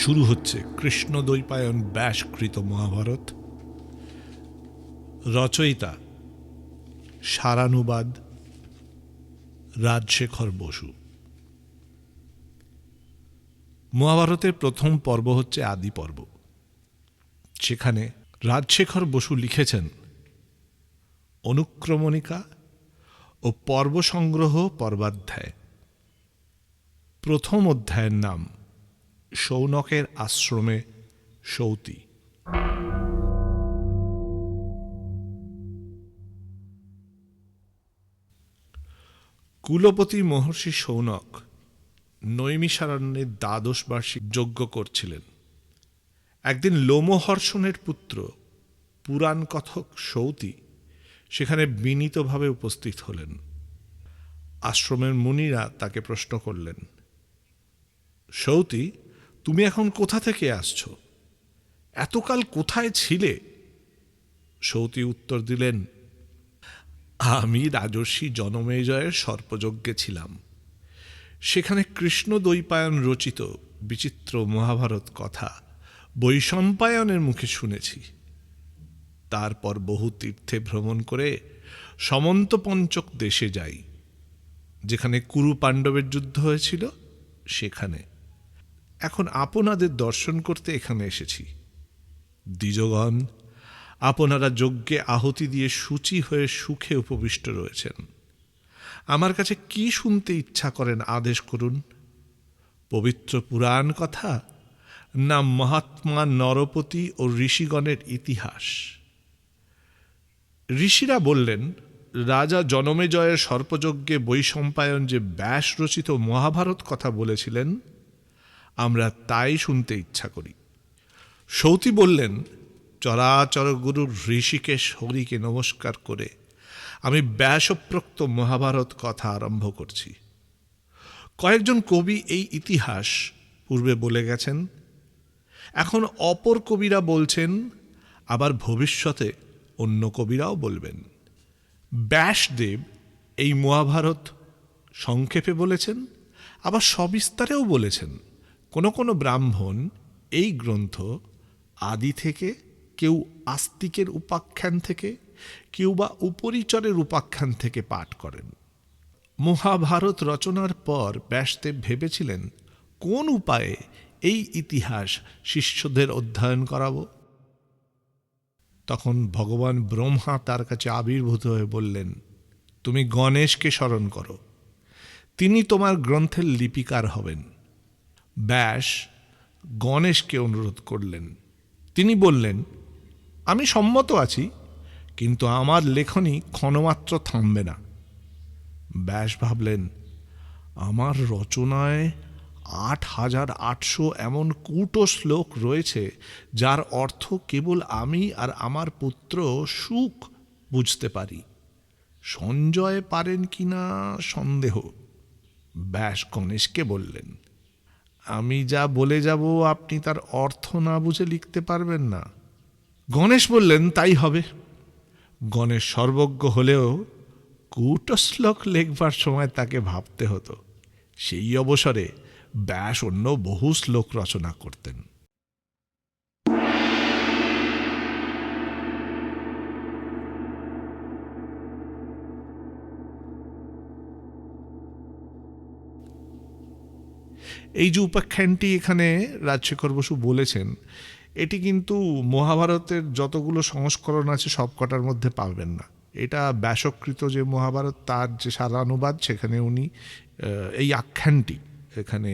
শুরু হচ্ছে কৃষ্ণদ্বৈপায়ন ব্যাসকৃত মহাভারত। রচয়িতা সারানুবাদ রাজশেখর বসু। মহাভারতের প্রথম পর্ব হচ্ছে আদি পর্ব। সেখানে রাজশেখর বসু লিখেছেন অনুক্রমণিকা ও পর্ব সংগ্রহ পর্বাধ্যায়। প্রথম অধ্যায়ের নাম শৌনকের আশ্রমে সৌতি। কুলপতি মহর্ষি শৌনক নৈমিষারণ্যে দ্বাদশ বার্ষিক যজ্ঞ করছিলেন। একদিন লোমহর্ষণের পুত্র পুরাণ কথক সৌতি সেখানে বিনীতভাবে উপস্থিত হলেন। আশ্রমের মুনিরা তাকে প্রশ্ন করলেন, সৌতি, তুমি এখন কোথা থেকে আসছ? এতকাল কোথায় ছিলে? সৌতি উত্তর দিলেন, আমি রাজর্ষি জনমেজয়ের সর্পযজ্ঞে ছিলাম। সেখানে কৃষ্ণদ্বৈপায়ন রচিত বিচিত্র মহাভারত কথা বৈশম্পায়নের মুখে শুনেছি। তারপর বহু তীর্থে ভ্রমণ করে সমন্ত পঞ্চক দেশে যাই। যেখানে কুরু পাণ্ডবের যুদ্ধ হয়েছিল সেখানে। এখন আপনাদের দর্শন করতে এখানে এসেছি। দ্বিজগণ, আপনারা যজ্ঞে আহুতি দিয়ে শুচি হয়ে সুখে উপবিষ্ট রয়েছেন। আমার কাছে কি শুনতে ইচ্ছা করেন আদেশ করুন। পবিত্র পুরাণ কথা, না মহাত্মা নরপতি ও ঋষিগণের ইতিহাস? ঋষিরা বললেন, রাজা জনমেজয়ের সর্পযজ্ঞে বৈশম্পায়ন যে ব্যাস রচিত মহাভারত কথা বলেছিলেন, আমরা তাই শুনতে ইচ্ছা করি। সৌতি বললেন, চরাচর গুরু ঋষিকেশ হরিকে নমস্কার করে আমি ব্যাসপ্রোক্ত মহাভারত কথা আরম্ভ করছি। কয়েকজন কবি এই ইতিহাস পূর্বে বলে গেছেন, এখন অপর কবিরা বলছেন, আবার ভবিষ্যতে অন্য কবিরাও বলবেন। ব্যাসদেব এই মহাভারত সংক্ষেপে বলেছেন, আবার সবিস্তারেও বলেছেন। কোনো কোনো ব্রাহ্মণ এই গ্রন্থ আদি থেকে, কেউ আস্তিকের উপাখ্যান থেকে, কেউ বা উপরিচরের উপাখ্যান থেকে পাঠ করেন। মহাভারত রচনার পর ব্যাসদেব ভেবেছিলেন কোন উপায়ে এই ইতিহাস শিষ্যদের অধ্যয়ন করাবো। তখন ভগবান ব্রহ্মা তার কাছে আবির্ভূত হয়ে বললেন, তুমি গণেশকে স্মরণ করো, তিনি তোমার গ্রন্থের লিপিকার হবেন। ব্যাস গণেশকে অনুরোধ করলেন। তিনি বললেন, আমি সম্মত আছি, কিন্তু আমার লেখনী ক্ষণমাত্র থামবে না। ব্যাস ভাবলেন, আমার রচনায় 8,800 এমন কূট শ্লোক রয়েছে যার অর্থ কেবল আমি আর আমার পুত্র সুখ বুঝতে পারি। সঞ্জয় পারেন কিনা সন্দেহ। ব্যাস গণেশকে বললেন, আমি যা বলে যাব আপনি তার অর্থ না বুঝে লিখতে পারবেন না। গণেশ বললেন, তাই হবে। গণেশ সর্বজ্ঞ হলেও কূটশ্লোক লেখবার সময় তাকে ভাবতে হতো। সেই অবসরে ব্যাস অন্য বহু শ্লোক রচনা করতেন। এই যে উপাখ্যানটি এখানে রাজশেখর বসু বলেছেন, এটি কিন্তু মহাভারতের যতগুলো সংস্করণ আছে সবকটার মধ্যে পাবেন না। এটা ব্যাসকৃত যে মহাভারত তার যে সারানুবাদ, সেখানে উনি এই আখ্যানটি এখানে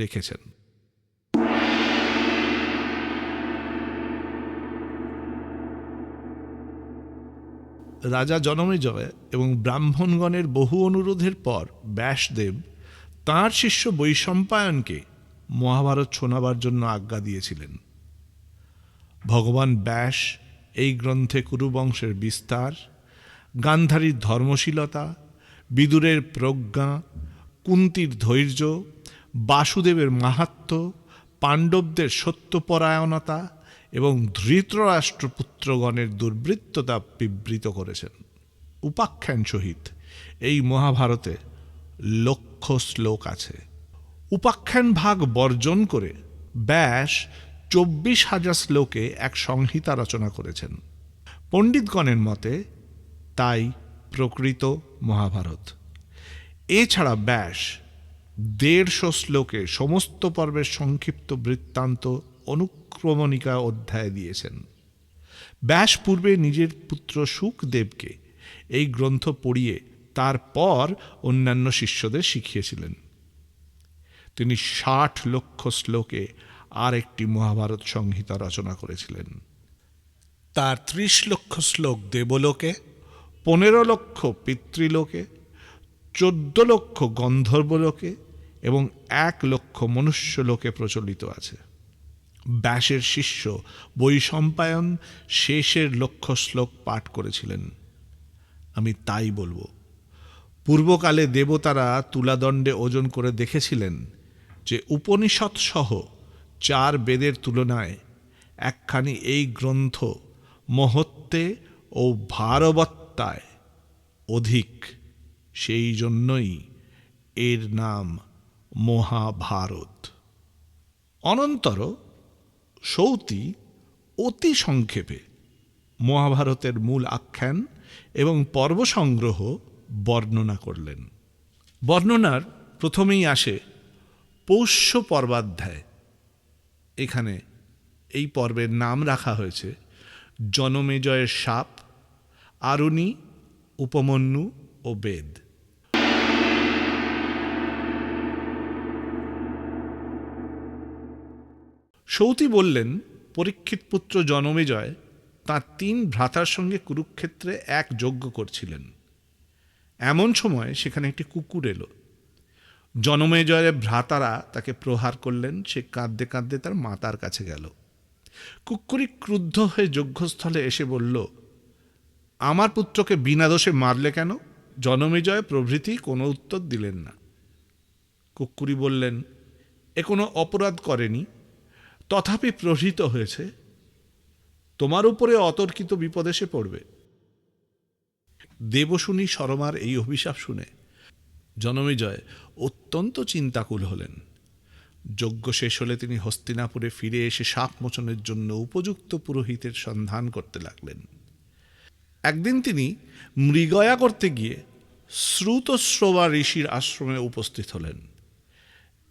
রেখেছেন। রাজা জনমেজয় এবং ব্রাহ্মণগণের বহু অনুরোধের পর ব্যাসদেব তাঁর শিষ্য বৈশম্পায়নকে মহাভারত শোনাবার জন্য আজ্ঞা দিয়েছিলেন। ভগবান ব্যাস এই গ্রন্থে কুরুবংশের বিস্তার, গান্ধারীর ধর্মশীলতা, বিদুরের প্রজ্ঞা, কুন্তির ধৈর্য, বাসুদেবের মাহাত্ম্য, পাণ্ডবদের সত্যপরায়ণতা এবং ধৃতরাষ্ট্রপুত্রগণের দুর্বৃত্ততা বিবৃত করেছেন। উপাখ্যান সহিত এই মহাভারতে লক্ষ শ্লোক আছে। উপাখ্যান ভাগ বর্জন করে ব্যাস 24,000 শ্লোকে এক সংহিতা রচনা করেছেন। পণ্ডিতগণের মতে তাই প্রকৃত মহাভারত। এছাড়া ব্যাস 150 শ্লোকে সমস্ত পর্বের সংক্ষিপ্ত বৃত্তান্ত অনুক্রমণিকা অধ্যায় দিয়েছেন। ব্যাস পূর্বে নিজের পুত্র শুকদেবকে এই গ্রন্থ পড়িয়ে তারপর অন্যান্য শিষ্যদের শিখিয়েছিলেন। তিনি 60 লক্ষ শ্লোকে আর একটি মহাভারত সংহিতা রচনা করেছিলেন। তার 30 লক্ষ শ্লোক দেবলোকে, 15 লক্ষ পিতৃলোকে, 14 লক্ষ গন্ধর্বলোকে এবং 1 লক্ষ মনুষ্যলোকে প্রচলিত আছে। ব্যাসের শিষ্য বৈশম্পায়ন শেষের লক্ষ শ্লোক পাঠ করেছিলেন। আমি তাই বলবো, পূর্বকালে দেবতারা তুলাদণ্ডে ওজন করে দেখেছিলেন যে উপনিষদ সহ 4 বেদের তুলনায় একখানি এই গ্রন্থ মহত্বে ও ভারবত্তায় অধিক। সেই জন্যই এর নাম মহাভারত। অনন্তর সৌতি অতি সংক্ষেপে মহাভারতের মূল আখ্যান এবং পর্ব সংগ্রহ বর্ণনা করলেন। বর্ণনার প্রথমেই আসে পৌষ্য পর্বাধ্যায়। এখানে এই পর্বের নাম রাখা হয়েছে জনমেজয়ের শাপ, আরুণী, উপমন্যু ও বেদ। সৌতি বললেন, পরীক্ষিত পুত্র জনমেজয় তাঁর 3 ভ্রাতার সঙ্গে কুরুক্ষেত্রে এক যজ্ঞ করছিলেন। এমন সময় সেখানে একটি কুকুর এলো। জনমেজয়ের ভ্রাতারা তাকে প্রহার করলেন। সে কাঁদতে কাঁদতে তার মাতার কাছে গেল। কুকুরটি ক্রুদ্ধ হয়ে যজ্ঞস্থলে এসে বলল, আমার পুত্রকে বিনা দোষে মারলে কেন? জনমেজয় প্রভৃতি কোনো উত্তর দিলেন না। কুকুরটি বললেন, এ কোনো অপরাধ করেনি, তথাপি প্রহৃত হয়েছে। তোমার উপরে অতর্কিত বিপদ এসে পড়বে। দেবশুনি শর্মার এই অভিশাপ শুনে জনমেজয় অত্যন্ত চিন্তাকুল হলেন। যজ্ঞ শেষ হলে তিনি হস্তিনাপুরে ফিরে এসে শাপ মোচনের জন্য উপযুক্ত পুরোহিতের সন্ধান করতে লাগলেন। একদিন তিনি মৃগয়া করতে গিয়ে শ্রুতশ্রবা ঋষির আশ্রমে উপস্থিত হলেন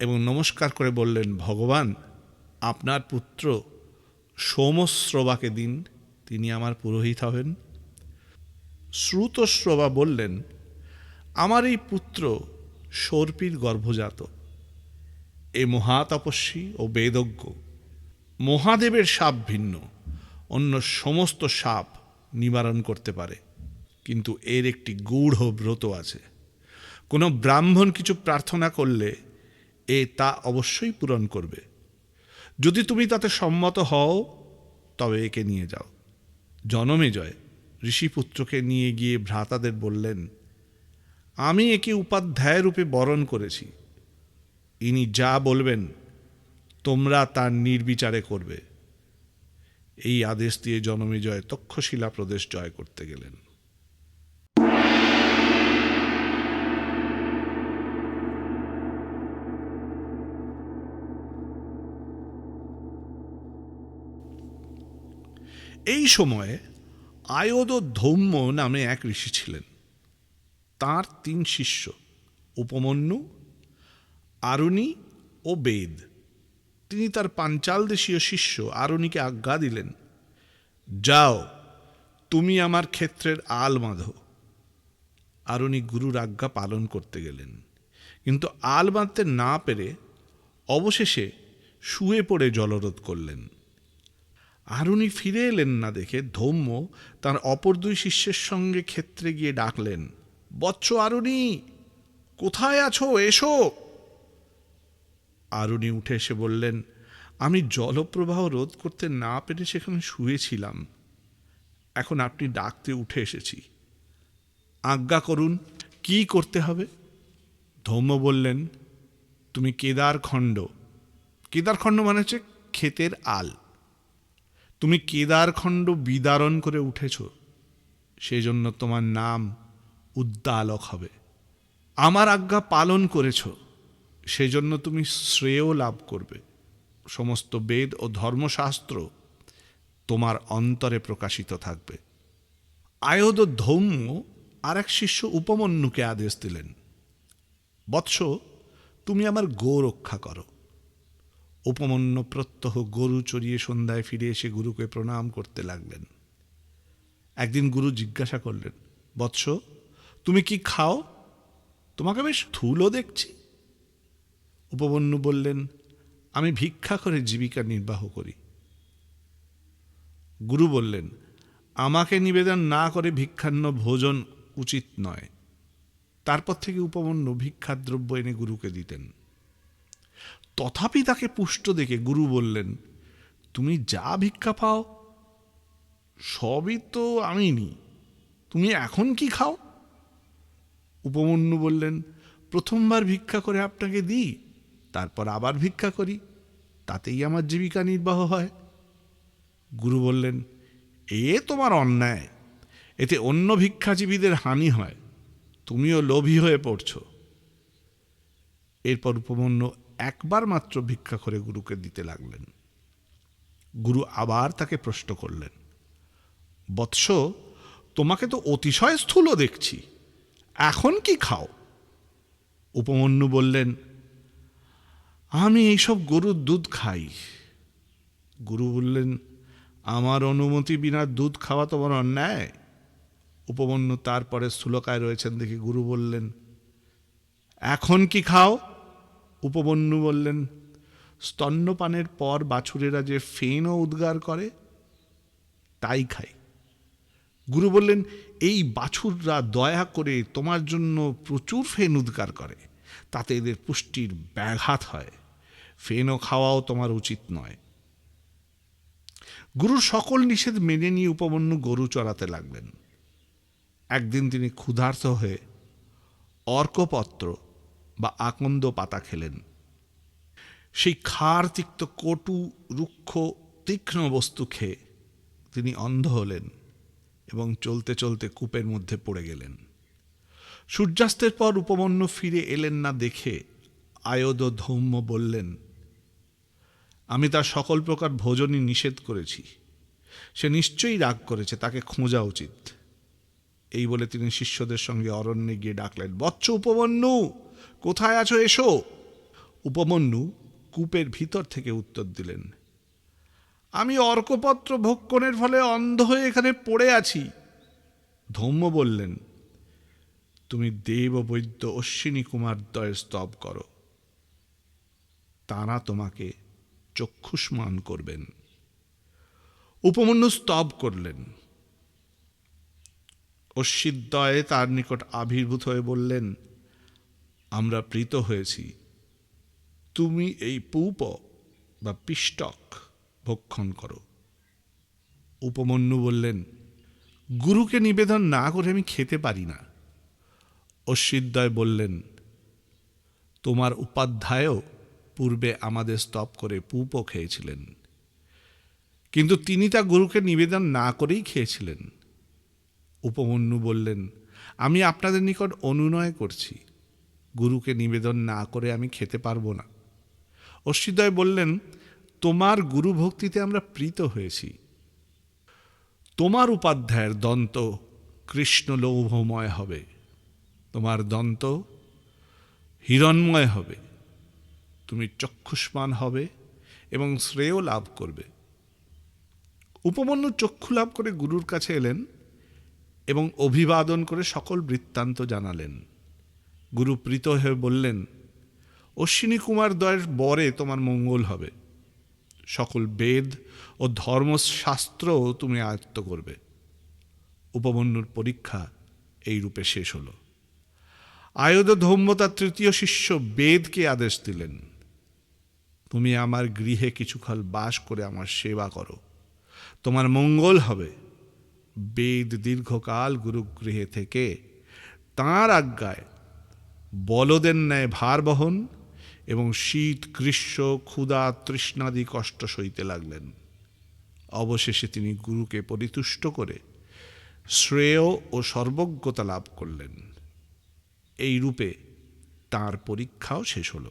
এবং নমস্কার করে বললেন, ভগবান, আপনার পুত্র সোমশ্রবাকে দিন, তিনি আমার পুরোহিত হবেন। শ্রুতশ্রবা বললেন, আমার এই পুত্র সর্পির গর্ভজাত। এ মহাতপস্বী ও বেদজ্ঞ। মহাদেবের শাপ ভিন্ন, অন্য সমস্ত শাপ নিবারণ করতে পারে, কিন্তু এর একটি গূঢ় ব্রত আছে। কোনো ব্রাহ্মণ কিছু প্রার্থনা করলে এ তা অবশ্যই পূরণ করবে। যদি তুমি তাতে সম্মত হও তবে একে নিয়ে যাও। জনমেজয় ঋষিপুত্রকে নিয়ে গিয়ে ভ্রাতাদের বললেন, আমি একে উপাধ্যায় রূপে বরণ করেছি। ইনি যা বলবেন তোমরা তার নির্বিচারে করবে। এই আদেশ দিয়ে জনমেজয় তক্ষশিলা প্রদেশ জয় করতে গেলেন। এই সময়ে আয়োদ ধৌম্য নামে এক ঋষি ছিলেন। তাঁর 3 শিষ্য উপমন্যু, আরুণী ও বেদ। তিনি তার পাঞ্চাল দেশীয় শিষ্য আরুণীকে আজ্ঞা দিলেন, যাও, তুমি আমার ক্ষেত্রের আল বাঁধো। আরুণী গুরুর আজ্ঞা পালন করতে গেলেন, কিন্তু আল বাঁধতে না পেরে অবশেষে শুয়ে পড়ে জলরোধ করলেন। আরুণী ফিরে এলেন না দেখে ধৌম্য তার অপর 2 শিষ্যের সঙ্গে ক্ষেত্রে গিয়ে ডাকলেন, বৎস আরুণী, কোথায় আছো? এসো। আরুণী উঠে এসে বললেন, আমি জলপ্রবাহ রোধ করতে না পেরে সেখানে শুয়েছিলাম। এখন আপনি ডাকতে উঠে এসেছি, আজ্ঞা করুন, কি করতে হবে? ধৌম্য বললেন, তুমি কেদারখণ্ড, কেদারখণ্ড মানে হচ্ছে ক্ষেতের আল, তুমি কেদারখণ্ড বিদারণ করে উঠেছ, সেই জন্য তোমার নাম উদ্দালক হবে। আমার আজ্ঞা পালন করেছ, সেই জন্য তুমি শ্রেয় লাভ করবে। সমস্ত বেদ ও ধর্মশাস্ত্র তোমার অন্তরে প্রকাশিত থাকবে। আয়দ ধৌম্য আর এক শিষ্য উপমন্যুকে আদেশ দিলেন, বৎস, তুমি আমার গো রক্ষা করো। উপমন্যু প্রত্যহ গরু চড়িয়ে সন্ধ্যায় ফিরে এসে গুরুকে প্রণাম করতে লাগলেন। একদিন গুরু জিজ্ঞাসা করলেন, বৎস, তুমি কি খাও? তোমাকে বেশ স্থূলও দেখছি। উপমন্যু বললেন, আমি ভিক্ষা করে জীবিকা নির্বাহ করি। গুরু বললেন, আমাকে নিবেদন না করে ভিক্ষান্ন ভোজন উচিত নয়। তারপর থেকে উপমন্যু ভিক্ষাদ্রব্য এনে গুরুকে দিতেন। তথাপি তাকে পুষ্ট দেখে গুরু বললেন, তুমি যা ভিক্ষা পাও সবই তো আমি নি, তুমি এখন কি খাও? উপমন্যু বললেন, প্রথমবার ভিক্ষা করে আপনাকে দিই, তারপর আবার ভিক্ষা করি, তাতেই আমার জীবিকা নির্বাহ হয়। গুরু বললেন, এ তোমার অন্যায়, এতে অন্য ভিক্ষাজীবীদের হানি হয়, তুমিও লোভী হয়ে পড়ছ। এরপর উপমন্যু একবার মাত্র ভিক্ষা করে গুরুকে দিতে লাগলেন। গুরু আবার তাকে প্রশ্ন করলেন, বৎস, তোমাকে তো অতিশয় স্থূল দেখছি, এখন কি খাও? উপমন্যু বললেন, আমি এইসব গরুর দুধ খাই। গুরু বললেন, আমার অনুমতি বিনা দুধ খাওয়া তোমার অন্যায়। উপমন্যু তারপরে স্থূলকায় রয়েছেন দেখে গুরু বললেন, এখন কি খাও? উপমন্যু বললেন, স্তন্যপানের পর বাছুরেরা যে ফেন উদ্গার করে তাই খাই। গুরু বললেন, এই বাছুররা দয়া করে তোমার জন্য প্রচুর ফেন উদ্গার করে, তাতে এদের পুষ্টির ব্যাঘাত হয়, ফেনও খাওয়াও তোমার উচিত নয়। গুরুর সকল নিষেধ মেনে নিয়ে উপমন্যু গরু চড়াতে লাগলেন। একদিন তিনি ক্ষুধার্ত হয়ে অর্কপত্র বা আকন্দ পাতা খেলেন। সেই ক্ষার তিক্ত কটু রুক্ষ তীক্ষ্ণ বস্তু খেয়ে তিনি অন্ধ হলেন এবং চলতে চলতে কূপের মধ্যে পড়ে গেলেন। সূর্যাস্তের পর উপমন্যু ফিরে এলেন না দেখে আয়দ ধৌম্য বললেন, আমি তার সকল প্রকার ভোজনই নিষেধ করেছি, সে নিশ্চয়ই রাগ করেছে, তাকে খোঁজা উচিত। এই বলে তিনি শিষ্যদের সঙ্গে অরণ্যে গিয়ে ডাকলেন, বৎস উপমন্যু, কোথায় আছো, এসো। উপমন্যু কূপের ভিতর থেকে উত্তর দিলেন, আমি অর্কপত্র ভক্ষণের ফলে অন্ধ হয়ে এখানে পড়ে আছি। ধৌম্য বললেন, তুমি দেব বৈদ্য অশ্বিনী কুমার দ্বয়ের স্তব করো, তাঁরা তোমাকে চক্ষুষ্মান করবেন। উপমন্যু স্তব করলেন। অশ্বিদ্বয়ে তার নিকট আবির্ভূত হয়ে বললেন, আমরা প্রীত হয়েছি, তুমি এই পূপ বা পিষ্টক ভক্ষণ করো। উপমন্যু বললেন, গুরুকে নিবেদন না করে আমি খেতে পারি না। অশ্বিদ্বয় বললেন, তোমার উপাধ্যায়ও পূর্বে আমাদের স্তব করে পূপও খেয়েছিলেন, কিন্তু তিনি তা গুরুকে নিবেদন না করেই খেয়েছিলেন। উপমন্যু বললেন, আমি আপনাদের নিকট অনুনয় করছি, গুরুকে নিবেদন না করে আমি খেতে পারবো না। অশ্বিদ্বয় বললেন, তোমার গুরু ভক্তিতে আমরা প্রীত হয়েছি। তোমার উপাধ্যায়ের দন্ত কৃষ্ণ লৌহময় হবে, তোমার দন্ত হিরণ্ময় হবে, তুমি চক্ষুষ্মান হবে এবং শ্রেয় লাভ করবে। উপমন্যু চক্ষু লাভ করে গুরুর কাছে এলেন এবং অভিবাদন করে সকল বৃত্তান্ত জানালেন। গুরু প্রীত হয়ে বললেন, অশ্বিনী কুমার দ্বয়ের বরে তোমার মঙ্গল হবে, সকল বেদ ও ধর্মশাস্ত্রও তুমি আয়ত্ত করবে। উপমন্যুর পরীক্ষা এই রূপে শেষ হল। আয়দ ধৌম্য তার তৃতীয় শিষ্য বেদকে আদেশ দিলেন, তুমি আমার গৃহে কিছুকাল বাস করে আমার সেবা করো, তোমার মঙ্গল হবে। বেদ দীর্ঘকাল গুরুগৃহে থেকে তাঁর আজ্ঞায় বলদের ন্যায় ভার বহন এবং শীত গ্রীষ্ম ক্ষুধা তৃষ্ণাদি কষ্ট সইতে লাগলেন। অবশেষে তিনি গুরুকে পরিতুষ্ট করে শ্রেয় ও সর্বজ্ঞতা লাভ করলেন। এই রূপে তাঁর পরীক্ষাও শেষ হল।